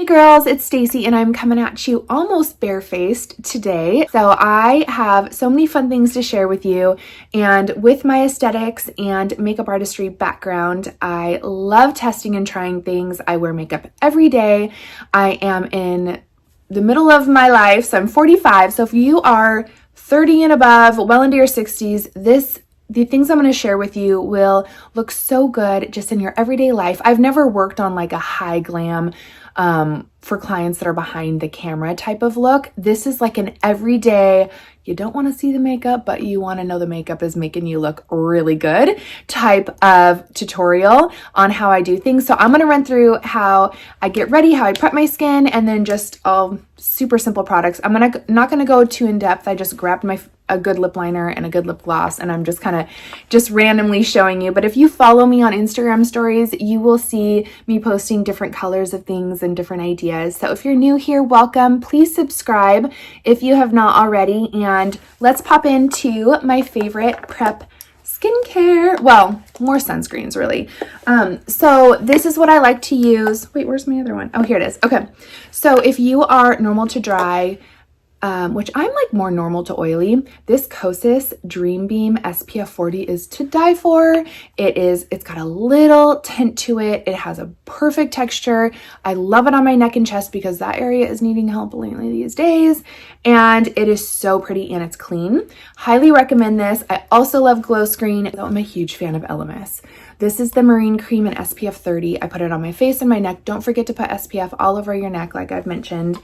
girls, it's Stacy and I'm coming at you almost barefaced today. So I have so many fun things to share with you, and with my aesthetics and makeup artistry background, I love testing and trying things. I wear makeup every day. I am in the middle of my life, so I'm 45. So if you are 30 and above, well into your 60s, the things I'm going to share with you will look so good just in your everyday life. I've never worked on like a high glam for clients that are behind the camera type of look. This is like an everyday, you don't want to see the makeup, but you want to know the makeup is making you look really good type of tutorial on how I do things. So I'm going to run through how I get ready, how I prep my skin, and then just all super simple products. I'm not going to go too in depth. I just grabbed a good lip liner and a good lip gloss, and I'm just kind of just randomly showing you. But if you follow me on Instagram stories, you will see me posting different colors of things and different ideas. So if you're new here, welcome. Please subscribe if you have not already, and let's pop into my favorite prep skincare. Well, more sunscreens really. So this is what I like to use. Wait, where's my other one? Oh, here it is. Okay. So if you are normal to dry, which I'm like more normal to oily, this Kosas Dream Beam SPF 40 is to die for. It's got a little tint to it. It has a perfect texture. I love it on my neck and chest because that area is needing help lately these days. And it is so pretty and it's clean. Highly recommend this. I also love Glow Screen, though I'm a huge fan of LMS. This is the Marine Cream in SPF 30. I put it on my face and my neck. Don't forget to put SPF all over your neck like I've mentioned.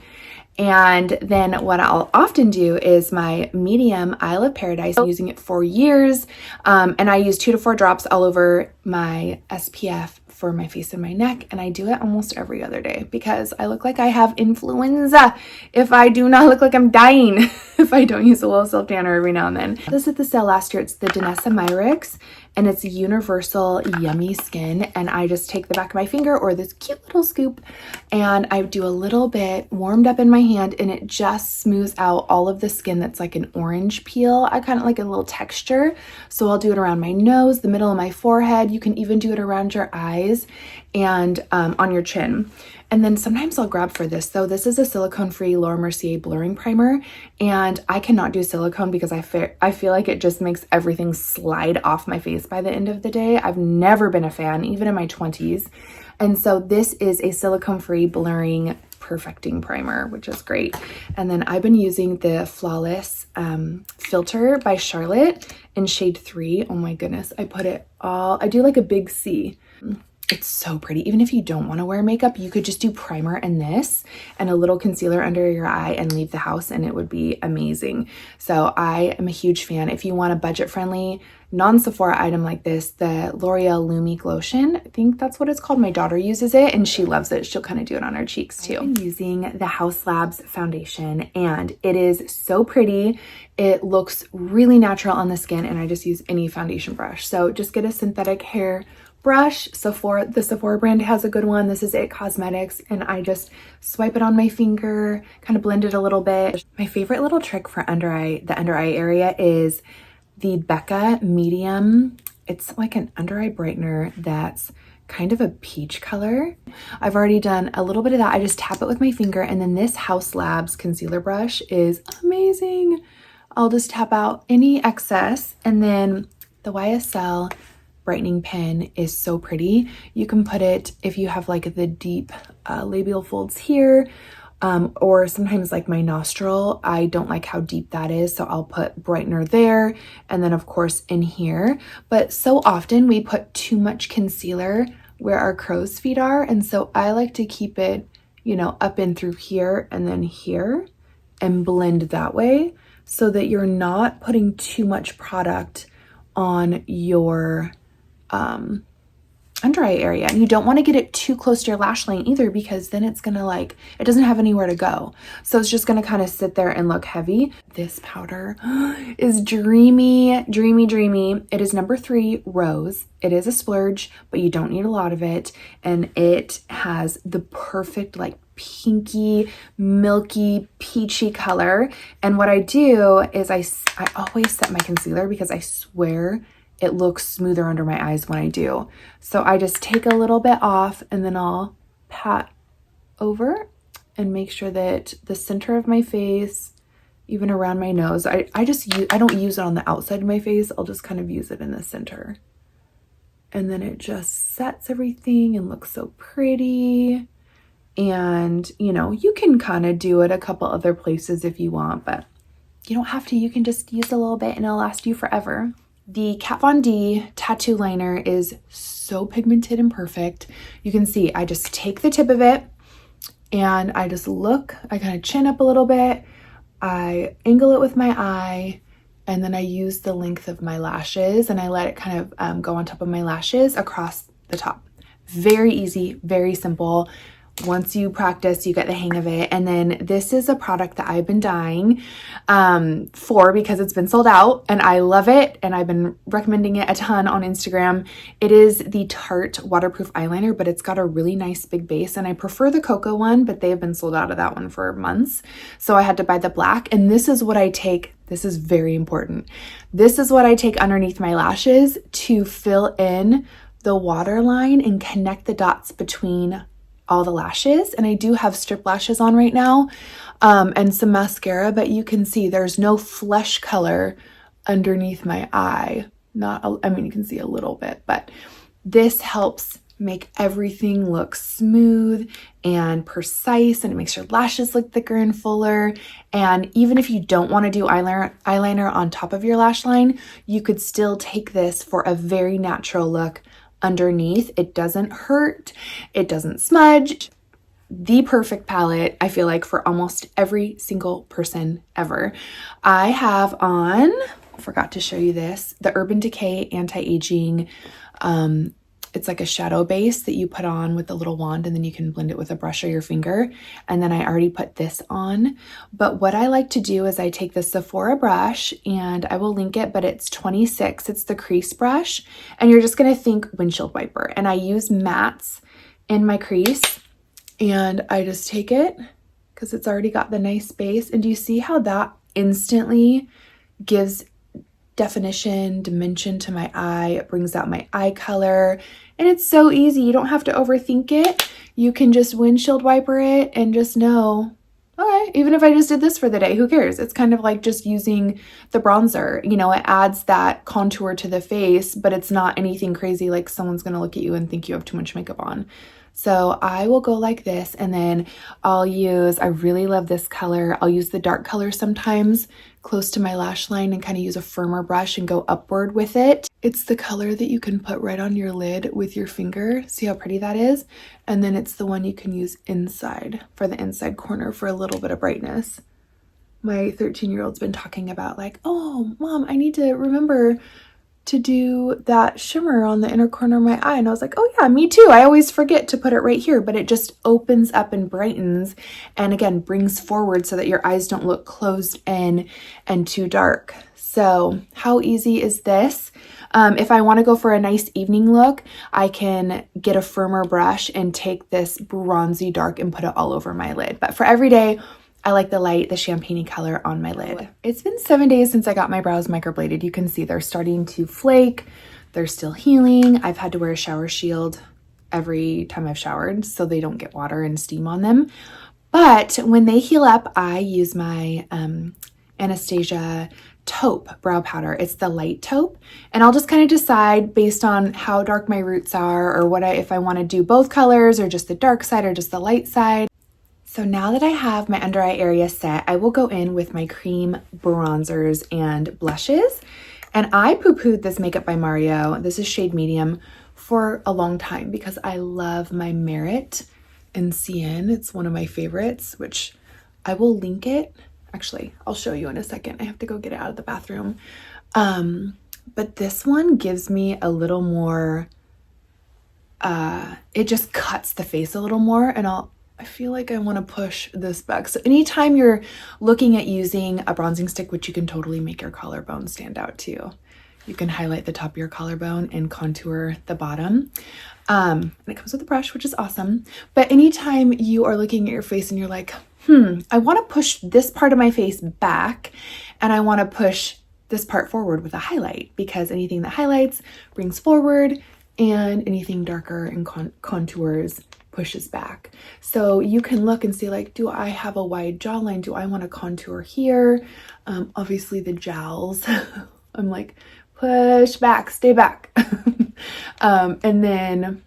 And then what I'll often do is my medium Isle of Paradise. I'm using it for years. And I use 2 to 4 drops all over my SPF for my face and my neck. And I do it almost every other day because I look like I have influenza if I do not look like I'm dying if I don't use a little self tanner every now and then. This at the sale last year. It's the Danessa Myricks, and it's Universal Yummy Skin. And I just take the back of my finger or this cute little scoop and I do a little bit warmed up in my hand, and it just smooths out all of the skin that's like an orange peel. I kind of like a little texture. So I'll do it around my nose, the middle of my forehead. You can even do it around your eyes and on your chin. And then sometimes I'll grab for this. So this is a silicone-free Laura Mercier blurring primer, and I cannot do silicone because I feel like it just makes everything slide off my face by the end of the day. I've never been a fan, even in my 20s. And so this is a silicone-free blurring perfecting primer, which is great. And then I've been using the Flawless filter by Charlotte in shade 3. Oh my goodness, I do like a big C. It's so pretty. Even if you don't want to wear makeup, you could just do primer and this and a little concealer under your eye and leave the house, and it would be amazing. So I am a huge fan. If you want a budget-friendly, non-Sephora item like this, the L'Oreal Lumi Glotion, I think that's what it's called. My daughter uses it and she loves it. She'll kind of do it on her cheeks too. I'm using the Haus Labs foundation, and it is so pretty. It looks really natural on the skin, and I just use any foundation brush. So just get a synthetic hair brush. The Sephora brand has a good one. This is It Cosmetics, and I just swipe it on my finger, kind of blend it a little bit. My favorite little trick for the under eye area is the Becca Medium. It's like an under eye brightener that's kind of a peach color. I've already done a little bit of that. I just tap it with my finger, and then this Haus Labs concealer brush is amazing. I'll just tap out any excess, and then the YSL brightening pen is so pretty. You can put it if you have like the deep labial folds here, or sometimes like my nostril, I don't like how deep that is, so I'll put brightener there, and then of course in here. But so often we put too much concealer where our crow's feet are, and so I like to keep it, you know, up and through here and then here, and blend that way so that you're not putting too much product on your under eye area. And you don't want to get it too close to your lash line either, because then it's gonna it doesn't have anywhere to go. So it's just gonna kind of sit there and look heavy. This powder is dreamy, dreamy, dreamy. It is number 3 Rose. It is a splurge, but you don't need a lot of it. And it has the perfect like pinky, milky, peachy color. And what I do is I always set my concealer, because I swear it looks smoother under my eyes when I do. So I just take a little bit off, and then I'll pat over and make sure that the center of my face, even around my nose, I don't use it on the outside of my face. I'll just kind of use it in the center. And then it just sets everything and looks so pretty. And, you know, you can kind of do it a couple other places if you want, but you don't have to. You can just use a little bit and it'll last you forever. The Kat Von D tattoo liner is so pigmented and perfect. You can see I just take the tip of it and I just look, I kind of chin up a little bit, I angle it with my eye, and then I use the length of my lashes and I let it kind of go on top of my lashes across the top. Very easy, very simple. Once you practice, you get the hang of it. And then this is a product that I've been dying for because it's been sold out and I love it. And I've been recommending it a ton on Instagram. It is the Tarte waterproof eyeliner, but it's got a really nice big base. And I prefer the cocoa one, but they've been sold out of that one for months. So I had to buy the black. And this is what I take. This is very important. This is what I take underneath my lashes to fill in the waterline and connect the dots between all the lashes. And I do have strip lashes on right now and some mascara, but you can see there's no flesh color underneath my eye. I mean, you can see a little bit, but this helps make everything look smooth and precise, and it makes your lashes look thicker and fuller. And even if you don't want to do eyeliner on top of your lash line, you could still take this for a very natural look underneath. It doesn't hurt, it doesn't smudge. The perfect palette, I feel like, for almost every single person ever. I have on, I forgot to show you this, the Urban Decay Anti-Aging. It's like a shadow base that you put on with a little wand, and then you can blend it with a brush or your finger. And then I already put this on. But what I like to do is I take the Sephora brush, and I will link it, but it's 26. It's the crease brush. And you're just going to think windshield wiper. And I use mattes in my crease, and I just take it because it's already got the nice base. And do you see how that instantly gives definition, dimension to my eye? It brings out my eye color, and it's so easy. You don't have to overthink it. You can just windshield wiper it and just know, okay, even if I just did this for the day, who cares? It's kind of like just using the bronzer. You know, it adds that contour to the face, but it's not anything crazy like someone's gonna look at you and think you have too much makeup on. So I will go like this, and then I'll use, I really love this color. I'll use the dark color sometimes close to my lash line and kind of use a firmer brush and go upward with it. It's the color that you can put right on your lid with your finger. See how pretty that is? And then it's the one you can use inside for the inside corner for a little bit of brightness. My 13-year-old's been talking about like, oh, Mom, I need to remember to do that shimmer on the inner corner of my eye. And I was like, oh yeah, me too. I always forget to put it right here, but it just opens up and brightens, and again, brings forward so that your eyes don't look closed in and too dark. So how easy is this? If I want to go for a nice evening look, I can get a firmer brush and take this bronzy dark and put it all over my lid. But for every day, I like the light, the champagne-y color on my lid. It's been 7 days since I got my brows microbladed. You can see they're starting to flake. They're still healing. I've had to wear a shower shield every time I've showered so they don't get water and steam on them. But when they heal up, I use my Anastasia taupe brow powder. It's the light taupe. And I'll just kind of decide based on how dark my roots are, or if I want to do both colors or just the dark side or just the light side. So now that I have my under eye area set, I will go in with my cream bronzers and blushes. And I poo-pooed this Makeup by Mario, this is shade medium, for a long time because I love my Merit in CN. It's one of my favorites, which I will link it. Actually, I'll show you in a second. I have to go get it out of the bathroom. But this one gives me a little more, it just cuts the face a little more, and I feel like I want to push this back. So anytime you're looking at using a bronzing stick, which you can totally make your collarbone stand out too. You can highlight the top of your collarbone and contour the bottom. And it comes with a brush, which is awesome. But anytime you are looking at your face and you're like, I want to push this part of my face back, and I want to push this part forward with a highlight, because anything that highlights brings forward, and anything darker and contours pushes back. So you can look and see like, do I have a wide jawline? Do I want to contour here? Obviously the jowls, I'm like, push back, stay back. And then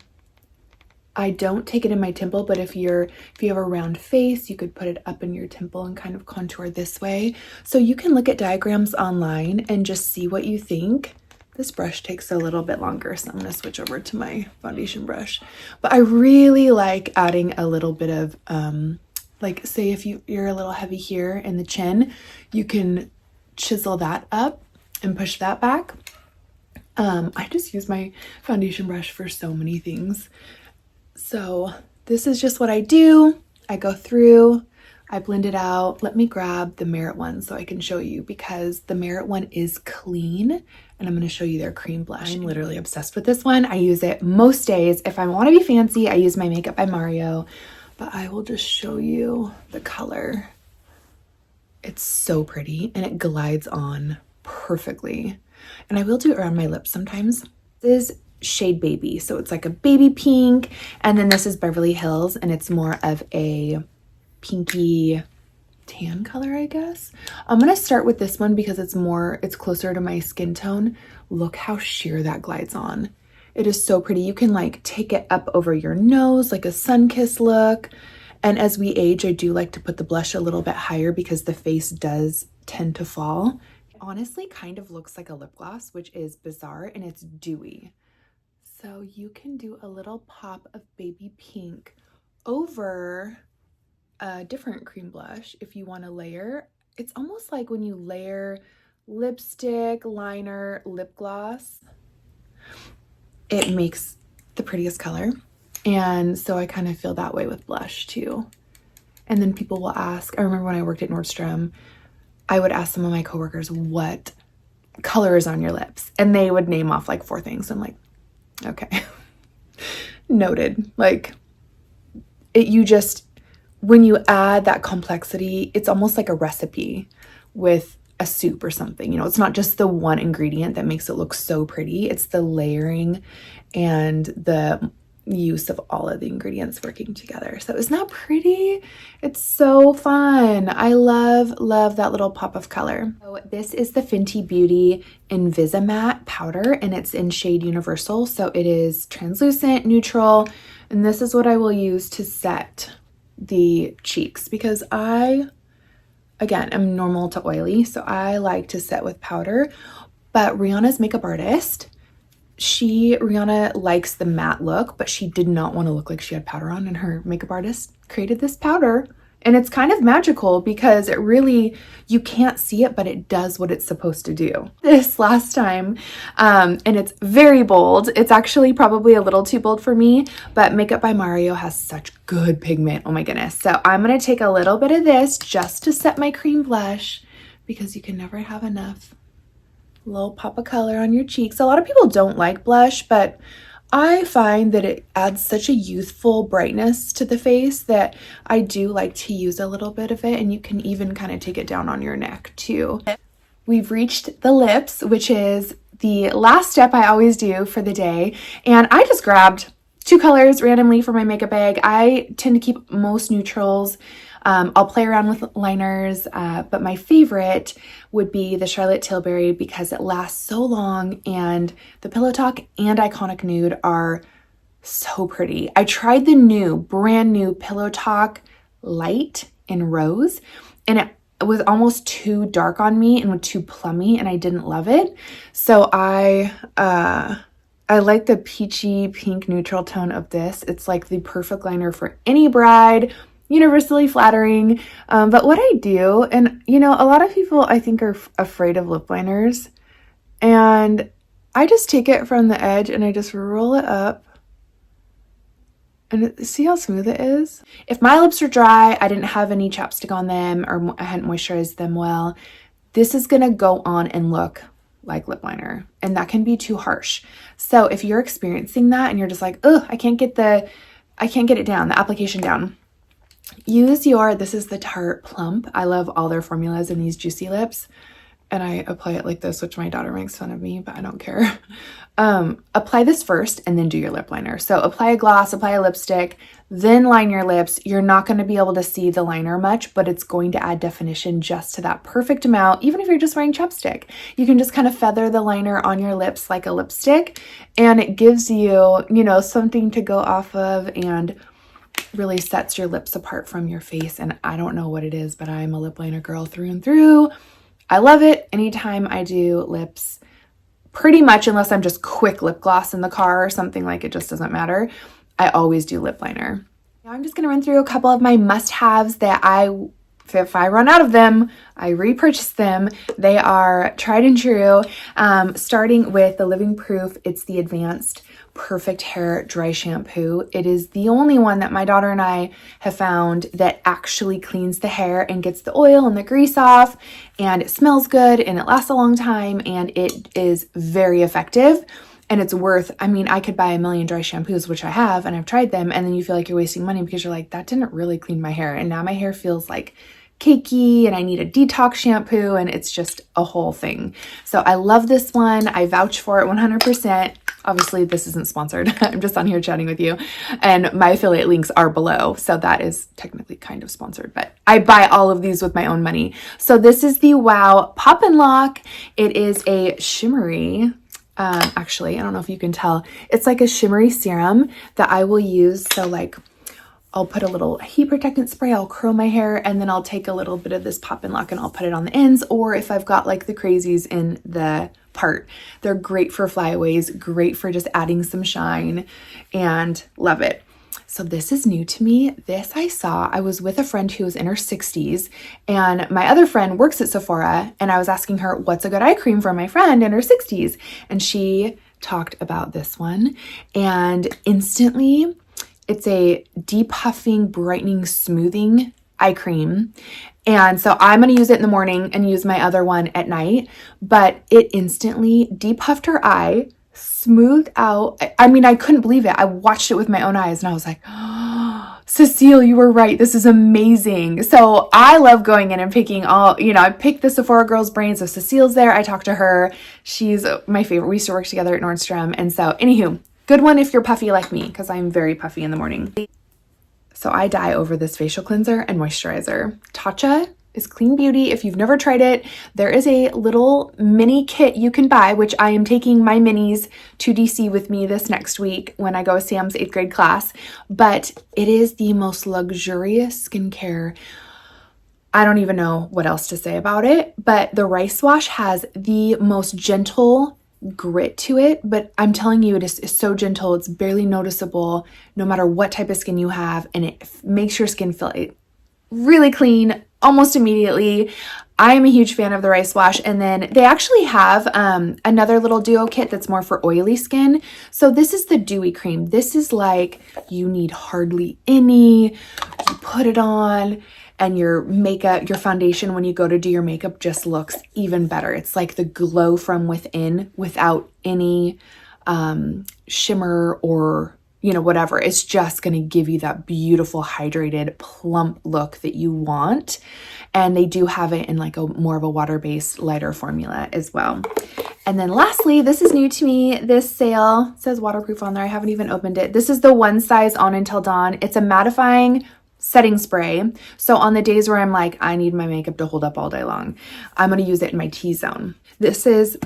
I don't take it in my temple, but if you have a round face, you could put it up in your temple and kind of contour this way. So you can look at diagrams online and just see what you think. This brush takes a little bit longer, so I'm gonna switch over to my foundation brush. But I really like adding a little bit of, like say if you're a little heavy here in the chin, you can chisel that up and push that back. I just use my foundation brush for so many things. So this is just what I do. I go through, I blend it out. Let me grab the Merit one so I can show you, because the Merit one is clean, and I'm going to show you their cream blush. I'm literally obsessed with this one. I use it most days. If I want to be fancy, I use my Makeup by Mario, but I will just show you the color. It's so pretty and it glides on perfectly. And I will do it around my lips sometimes. This is shade Baby, so it's like a baby pink, and then this is Beverly Hills, and it's more of a pinky tan color, I guess. I'm gonna start with this one because it's closer to my skin tone. Look how sheer that glides on. It is so pretty. You can like take it up over your nose like a sun-kissed look. And as we age, I do like to put the blush a little bit higher because the face does tend to fall. It honestly kind of looks like a lip gloss, which is bizarre, and it's dewy. So you can do a little pop of baby pink over a different cream blush if you want to layer. It's almost like when you layer lipstick, liner, lip gloss, it makes the prettiest color. And so I kind of feel that way with blush too. And then people will ask, I remember when I worked at Nordstrom, I would ask some of my coworkers, what color is on your lips? And they would name off like 4 things. I'm like, okay, noted. Like when you add that complexity, it's almost like a recipe with a soup or something. You know, it's not just the one ingredient that makes it look so pretty. It's the layering and the use of all of the ingredients working together. So isn't that pretty? It's so fun. I love that little pop of color. So this is the Fenty Beauty Invisimatte powder, and it's in shade Universal. So it is translucent, neutral, and this is what I will use to set the cheeks, because again, I'm normal to oily, so I like to set with powder. But Rihanna's makeup artist, Rihanna likes the matte look, but she did not want to look like she had powder on, and her makeup artist created this powder. And it's kind of magical because it really, you can't see it, but it does what it's supposed to do. This last time, and it's very bold. It's actually probably a little too bold for me, but Makeup by Mario has such good pigment. Oh my goodness. So I'm going to take a little bit of this just to set my cream blush, because you can never have enough. Little pop of color on your cheeks. A lot of people don't like blush, but I find that it adds such a youthful brightness to the face that I do like to use a little bit of it, and you can even kind of take it down on your neck too. We've reached the lips, which is the last step I always do for the day, and I just grabbed 2 colors randomly for my makeup bag. I tend to keep most neutrals. I'll play around with liners, but my favorite would be the Charlotte Tilbury because it lasts so long, and the Pillow Talk and Iconic Nude are so pretty. I tried the brand new Pillow Talk Light in Rose, and it was almost too dark on me and too plummy, and I didn't love it. So I like the peachy pink neutral tone of this. It's like the perfect liner for any bride. Universally flattering. But what I do, and you know, a lot of people I think are afraid of lip liners, and I just take it from the edge and I just roll it up, and see how smooth it is? If my lips are dry, I didn't have any chapstick on them, or I hadn't moisturized them well, this is gonna go on and look like lip liner, and that can be too harsh. So if you're experiencing that and you're just like, ugh, I can't get it down, the application down, use this is the Tarte Plump. I love all their formulas in these juicy lips, and I apply it like this, which my daughter makes fun of me, but I don't care. apply this first and then do your lip liner. So apply a gloss, apply a lipstick, then line your lips. You're not going to be able to see the liner much, but it's going to add definition just to that perfect amount. Even if you're just wearing chapstick, you can just kind of feather the liner on your lips like a lipstick, and it gives you, you know, something to go off of and really sets your lips apart from your face. And I don't know what it is, but I'm a lip liner girl through and through. I love it. Anytime I do lips, pretty much, unless I'm just quick lip gloss in the car or something, like it just doesn't matter, I always do lip liner. Now I'm just going to run through a couple of my must-haves that if I run out of them, I repurchase them. They are tried and true. Starting with the Living Proof, it's the Advanced Perfect Hair Dry Shampoo. It is the only one that my daughter and I have found that actually cleans the hair and gets the oil and the grease off, and it smells good and it lasts a long time, and it is very effective. And it's worth, I mean, I could buy a million dry shampoos, which I have, and I've tried them, and then you feel like you're wasting money because you're like, that didn't really clean my hair. And now my hair feels like cakey and I need a detox shampoo, and it's just a whole thing. So I love this one. I vouch for it 100%. Obviously, this isn't sponsored. I'm just on here chatting with you, and my affiliate links are below. So that is technically kind of sponsored, but I buy all of these with my own money. So this is the Wow Pop and Lock. It is a shimmery, actually, I don't know if you can tell, it's like a shimmery serum that I will use. So like, I'll put a little heat protectant spray, I'll curl my hair, and then I'll take a little bit of this Pop and Lock and I'll put it on the ends. Or if I've got like the crazies in the part, they're great for flyaways, great for just adding some shine, and love it. So this is new to me. This I was with a friend who was in her 60s, and my other friend works at Sephora, and I was asking her, what's a good eye cream for my friend in her 60s? And she talked about this one, and instantly it's a depuffing, brightening, smoothing eye cream. And so I'm going to use it in the morning and use my other one at night, but it instantly depuffed her eye, smoothed out. I mean, I couldn't believe it. I watched it with my own eyes and I was like, oh, Cecile, you were right. This is amazing. So I love going in and picking all, you know, I picked the Sephora girls' brains. So Cecile's there. I talked to her. She's my favorite. We used to work together at Nordstrom. And so anywho, good one if you're puffy like me, because I'm very puffy in the morning. So I die over this facial cleanser and moisturizer. Tatcha is clean beauty. If you've never tried it, there is a little mini kit you can buy, which I am taking my minis to DC with me this next week when I go to Sam's 8th grade class. But it is the most luxurious skincare. I don't even know what else to say about it, but the rice wash has the most gentle grit to it, but I'm telling you, it is so gentle. It's barely noticeable no matter what type of skin you have, and it makes your skin feel really clean almost immediately. I am a huge fan of the rice wash. And then they actually have another little duo kit that's more for oily skin. So this is the dewy cream. This is like, you need hardly any, you put it on, and your makeup, your foundation, when you go to do your makeup, just looks even better. It's like the glow from within without any shimmer or, you know, whatever. It's just going to give you that beautiful, hydrated, plump look that you want. And they do have it in like a more of a water-based, lighter formula as well. And then lastly, this is new to me. This sale says waterproof on there. I haven't even opened it. This is the One Size On Until Dawn. It's a mattifying setting spray. So on the days where I'm like, I need my makeup to hold up all day long, I'm going to use it in my T-zone. This is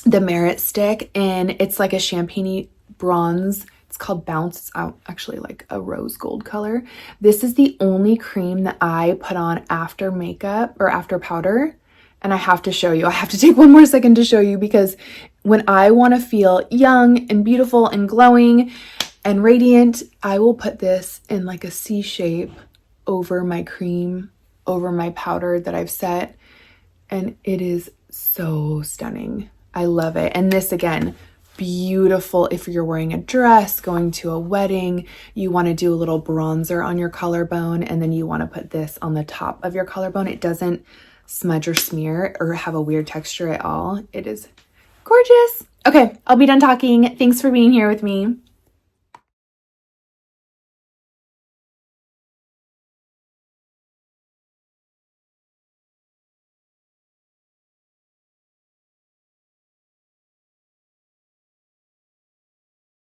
the Merit Stick, and it's like a champagne bronze. It's called Bounce. It's actually like a rose gold color. This is the only cream that I put on after makeup or after powder. And I have to show you. I have to take one more second to show you, because when I want to feel young and beautiful and glowing and radiant, I will put this in like a C shape over my cream, over my powder that I've set. And it is so stunning. I love it. And this, again, beautiful if you're wearing a dress, going to a wedding, you want to do a little bronzer on your collarbone, and then you want to put this on the top of your collarbone. It doesn't smudge or smear or have a weird texture at all. It is gorgeous. Okay, I'll be done talking. Thanks for being here with me.